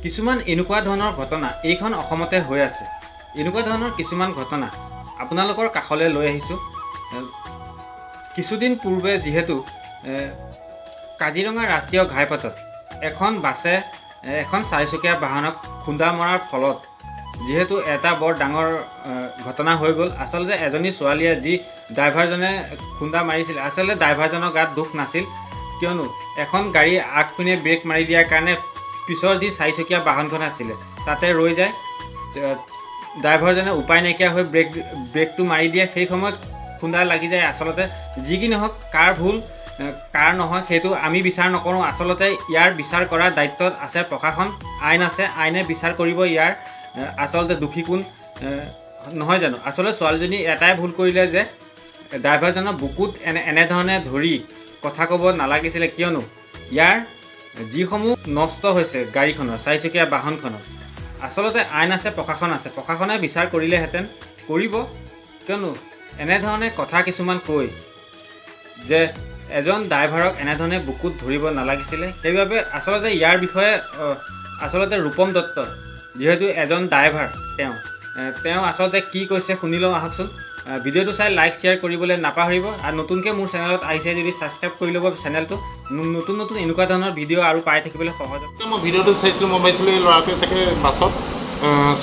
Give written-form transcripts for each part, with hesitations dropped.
কিছুমান এনেকুৱা ধৰণৰ ঘটনা এইখন অসমতে হৈ আছে। এনেকুৱা ধৰণৰ কিছুমান ঘটনা আপোনালোকৰ কাষলৈ লৈ আহিছোঁ। কিছুদিন পূৰ্বে যিহেতু কাজিৰঙা ৰাষ্ট্ৰীয় ঘাইপথত এখন বাছে এখন চাৰিচকীয়া বাহনক খুন্দা মৰাৰ ফলত যিহেতু এটা বৰ ডাঙৰ ঘটনা হৈ গ'ল। আচলতে এজনী ছোৱালীয়ে যি ড্ৰাইভাৰজনে খুন্দা মাৰিছিল, আচলতে ড্ৰাইভাৰজনৰ গাত দুখ নাছিল, কিয়নো এখন গাড়ী আগপিনে ব্ৰেক মাৰি দিয়াৰ কাৰণে পিছৰ যি চাৰিচকীয়া বাহনখন আছিলে তাতে ৰৈ যায়। ড্ৰাইভাৰজনে উপায় নাইকিয়া হৈ ব্ৰেকটো মাৰি দিয়ে, সেই সময়ত খুন্দা লাগি যায়। আচলতে যি কি নহওক, কাৰ ভুল কাৰ নহয় সেইটো আমি বিচাৰ নকৰোঁ। আচলতে ইয়াৰ বিচাৰ কৰাৰ দায়িত্বত আছে প্ৰশাসন, আইন আছে, আইনে বিচাৰ কৰিব ইয়াৰ আচলতে দোষী কোন, নহয় জানো। আচলতে ছোৱালীজনী এটাই ভুল কৰিলে যে ড্ৰাইভাৰজনৰ বুকুত এনেধৰণে ধৰি কথা ক'ব নালাগিছিলে, কিয়নো ইয়াৰ যিসমূহ নষ্ট হৈছে গাড়ীখনৰ, চাৰিচকীয়া বাহনখনৰ, আচলতে আইন আছে, প্ৰশাসন আছে, প্ৰশাসনে বিচাৰ কৰিলেহেঁতেন, কৰিব। কিয়নো এনেধৰণে কথা কিছুমান কৈ যে এজন ড্ৰাইভাৰক এনেধৰণে বুকুত ধৰিব নালাগিছিলে, সেইবাবে আচলতে ইয়াৰ বিষয়ে আচলতে ৰূপম দত্ত যিহেতু এজন ড্ৰাইভাৰ, তেওঁ আচলতে কি কৈছে শুনি লওঁ আহকচোন। ভিডিঅ'টো চাই লাইক শ্বেয়াৰ কৰিবলৈ নাপাহৰিব, আৰু নতুনকৈ মোৰ চেনেলত আহিছে যদি ছাবস্ক্ৰাইব কৰি ল'ব চেনেলটো, নতুন নতুন এনেকুৱা ধৰণৰ ভিডিঅ' আৰু পাই থাকিবলৈ সহজ। মই ভিডিঅ'টো চাইছিলোঁ, মই পাইছিলোঁ এই ল'ৰাটোৱে চাগে বাছত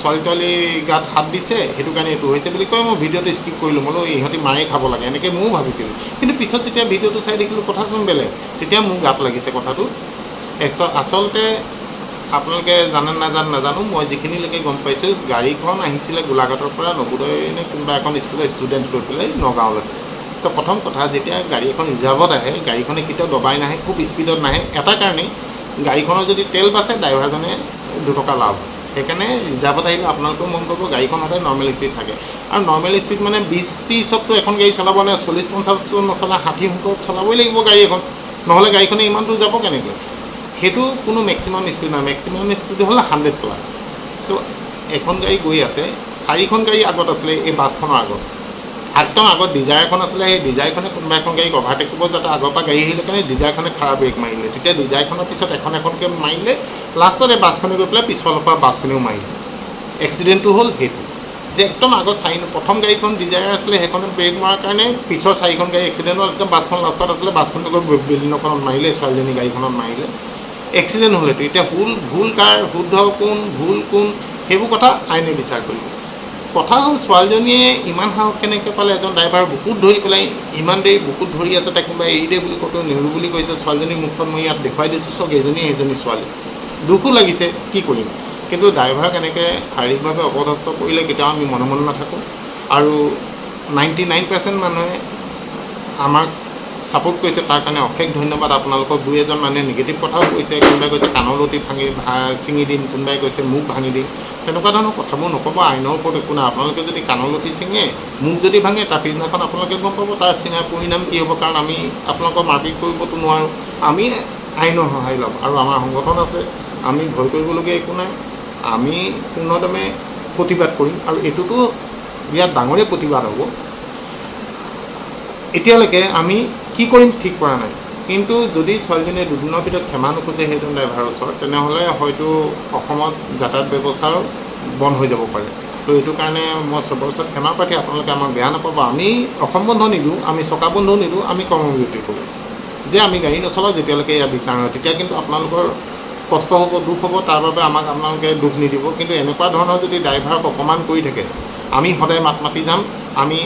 ছোৱালী গাত হাত দিছে, সেইটো কাৰণে এইটো হৈছে বুলি কয়। মই ভিডিঅ'টো স্কিপ কৰিলোঁ, বোলো ইহঁতি মাৰেই খাব লাগে, এনেকৈ ময়ো ভাবিছিলোঁ। কিন্তু পিছত যেতিয়া ভিডিঅ'টো চাই দেখিলোঁ কথাচোন বেলেগ, তেতিয়া মোৰ গাত লাগিছে কথাটো। আচলতে আপোনালোকে জানে নাজানো, মই যিখিনিলৈকে গম পাইছোঁ, গাড়ীখন আহিছিলে গোলাঘাটৰ পৰা নবোদয় নে কোনোবা এখন স্কুলৰ ষ্টুডেণ্ট গৈ পেলাই নগাঁৱলৈকে। তো প্ৰথম কথা, যেতিয়া গাড়ী এখন ৰিজাৰ্ভত আহে, গাড়ীখনে কেতিয়াও দবাই নাহে, খুব স্পীডত নাহে। এটা কাৰণেই, গাড়ীখনৰ যদি তেল বাচে ড্ৰাইভাৰজনে 2 টকা লাভ। সেইকাৰণে ৰিজাৰ্ভত আহিলে আপোনালোকেও মন কৰিব, গাড়ীখন সদায় নৰ্মেল স্পীড থাকে। আৰু নৰ্মেল স্পীড মানে 20-30ততো এখন গাড়ী চলাব নোৱাৰে, 40-50তো নচলা, 60-70 চলাবই লাগিব গাড়ী এখন, নহ'লে গাড়ীখনে ইমান দূৰ যাব কেনেকৈ। সেইটো কোনো মেক্সিমাম স্পীড নহয়, মেক্সিমাম স্পীড হ'লে 100+। তো এখন গাড়ী গৈ আছে, 4খন গাড়ী আগত আছিলে এই বাছখনৰ আগত, একদম আগত ডিজায়াৰ এখন আছিলে। সেই ডিজায়াৰখনে কোনোবা এখন গাড়ীক অভাৰটেক কৰিব যাতে আগৰ পৰা গাড়ী আহিলে কাৰণে ডিজায়াৰখনে খাৰা ব্ৰেক মাৰিলে, তেতিয়া ডিজায়াৰখনৰ পিছত এখনকৈ মাৰিলে, লাষ্টত এই বাছখনে গৈ পেলাই পিছফালৰ পৰা বাছখনেও মাৰিলে। এক্সিডেণ্টটো হ'ল সেইটো যে একদম আগত প্ৰথম গাড়ীখন ডিজায়াৰ আছিলে, সেইখনে ব্ৰেক মৰাৰ কাৰণে পিছৰ 4খন গাড়ী এক্সিডেণ্ট হ'ল। একদম বাছখন লাষ্টত আছিলে, বাছখনে গৈ বিল্ডিংখনত মাৰিলে, ছোৱালীজনী গাড়ীখনত মাৰিলে, এক্সিডেণ্ট হ'লেতো। এতিয়া ভুল কাৰ, শুদ্ধ কোন, ভুল কোন, সেইবোৰ কথা আইনে বিচাৰ কৰিব। কথা হ'ল, ছোৱালীজনীয়ে ইমান সাহস কেনেকৈ পালে, এজন ড্ৰাইভাৰ বুকুত ধৰি পেলাই ইমান দেৰি বুকুত ধৰি আছে, তাই কোনোবাই এৰি দে বুলি ক'তো নেৰো বুলি কৈছে। ছোৱালীজনীৰ মুখখন মই ইয়াত দেখুৱাই দিছোঁ, চব সেইজনী ছোৱালী। দুখো লাগিছে, কি কৰিম। কিন্তু ড্ৰাইভাৰক এনেকৈ শাৰীৰিকভাৱে অপদস্থ কৰিলে কেতিয়াও আমি মনে মনে নাথাকোঁ। আৰু 99% মানুহে আমাক ছাপোৰ্ট কৰিছে, তাৰ কাৰণে অশেষ ধন্যবাদ আপোনালোকক। 2-এজন মানুহে নিগেটিভ কথাও কৈছে, কোনোবাই কৈছে কাণৰ লতি ছিঙি দিম, কোনোবাই কৈছে মুখ ভাঙি দিম। তেনেকুৱা ধৰণৰ কথাবোৰ নক'ব, আইনৰ ওপৰত একো নাই। আপোনালোকে যদি কাণৰ লতি ছিঙে, মুখ যদি ভাঙে, তাৰ পিছদিনাখন আপোনালোকে গম পাব তাৰ চিনাৰ পৰিণাম কি হ'ব। কাৰণ আমি আপোনালোকক মাৰপিট কৰিবতো নোৱাৰোঁ, আমি আইনৰ সহায় ল'ম। আৰু আমাৰ সংগঠন আছে, আমি ভয় কৰিবলগীয়া একো নাই। আমি পূৰ্ণদমে প্ৰতিবাদ কৰিম, আৰু এইটোতো বিৰাট ডাঙৰেই প্ৰতিবাদ হ'ব। এতিয়ালৈকে আমি কি কৰিম ঠিক কৰা নাই, কিন্তু যদি ছোৱালীজনীয়ে দুদিনৰ ভিতৰত ক্ষমা নোখোজে সেইজন ড্ৰাইভাৰৰ ওচৰত, তেনেহ'লে হয়তো অসমত যাতায়াত ব্যৱস্থাও বন্ধ হৈ যাব পাৰে। তো এইটো কাৰণে মই চবৰ ওচৰত ক্ষমা প্ৰাৰ্থী, আপোনালোকে আমাক বেয়া নাপাব। আমি অসম বন্ধ নিদিওঁ, আমি চকা বন্ধ নিদিওঁ, আমি কৰ্মবিৰতি কৰোঁ যে আমি গাড়ী নচলাওঁ যেতিয়ালৈকে ইয়াত বিচাৰ নহয়। তেতিয়া কিন্তু আপোনালোকৰ কষ্ট হ'ব, দুখ হ'ব, তাৰ বাবে আপোনালোকে দুখ নিদিব। কিন্তু এনেকুৱা ধৰণৰ যদি ড্ৰাইভাৰক অপমান কৰি থাকে, আমি সদায় মাত মাতি যাম। আমি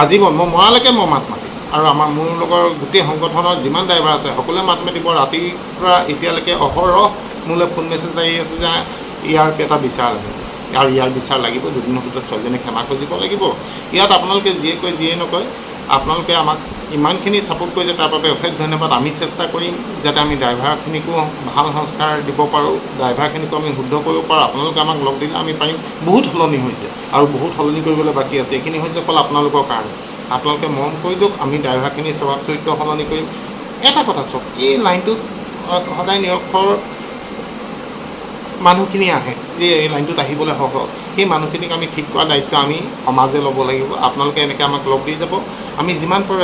আজীৱন, মই মৰালৈকে মই মাত মাতিম। আৰু মোৰ লগৰ গোটেই সংগঠনৰ যিমান ড্ৰাইভাৰ আছে সকলোৱে মাত মাতিব। ৰাতিৰ পৰা এতিয়ালৈকে অহৰহ মোলৈ ফোন মেছেজ আহি আছে যে ইয়াৰ এটা বিচাৰ লাগে, আৰু ইয়াৰ বিচাৰ লাগিব, দুদিনৰ ভিতৰত ছোৱালীজনীয়ে ক্ষমা খুজিব লাগিব। ইয়াত আপোনালোকে যিয়ে কয় যিয়ে নকয়, আপোনালোকে আমাক ইমানখিনি ছাপোৰ্ট কৰিছে, তাৰ বাবে অশেষ ধন্যবাদ। আমি চেষ্টা কৰিম যাতে আমি ড্ৰাইভাৰখিনিকো ভাল সংস্কাৰ দিব পাৰোঁ, ড্ৰাইভাৰখিনিকো আমি শুদ্ধ কৰিব পাৰোঁ। আপোনালোকে আমাক লগ দিলে আমি পাৰিম। বহুত সলনি হৈছে আৰু বহুত সলনি কৰিবলৈ বাকী আছে, এইখিনি হৈছে অকল আপোনালোকৰ কাৰণে। আপোনালোকে মৰম কৰি দিয়ক, আমি ড্ৰাইভাৰখিনি স্বভাৱ চৰিত্ৰ সলনি কৰিম। এটা কথা চাওক, এই লাইনটোত সদায় নিৰক্ষৰ মানুহখিনি আহে, যে এই লাইনটোত আহিবলৈ হওক, সেই মানুহখিনিক আমি ঠিক কৰাৰ দায়িত্ব আমি সমাজে ল'ব লাগিব। আপোনালোকে এনেকৈ আমাক লগ দি যাব, আমি যিমান পাৰোঁ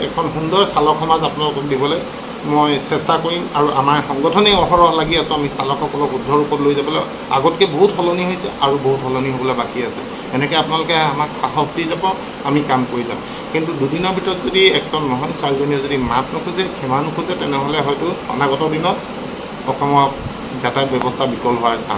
এখন সুন্দৰ চালক সমাজ আপোনালোকক দিবলৈ মই চেষ্টা কৰিম আৰু আমাৰ সংগঠনে অহৰহ লাগি আছোঁ আমি চালকসকলক শুদ্ধ ৰূপত লৈ যাবলৈ। আগতকৈ বহুত সলনি হৈছে আৰু বহুত সলনি হ'বলৈ বাকী আছে। এনেকৈ আপোনালোকে আমাক সাহস দি যাব, আমি কাম কৰি যাম। কিন্তু দুদিনৰ ভিতৰত যদি একশ্যন নহয়, ছোৱালীজনীয়ে যদি মাত নোখোজে, ক্ষমা নোখোজে, তেনেহ'লে হয়তো অনাগত দিনত অসমৰ যাতায়াত ব্যৱস্থা বিকল হোৱাৰ চান্স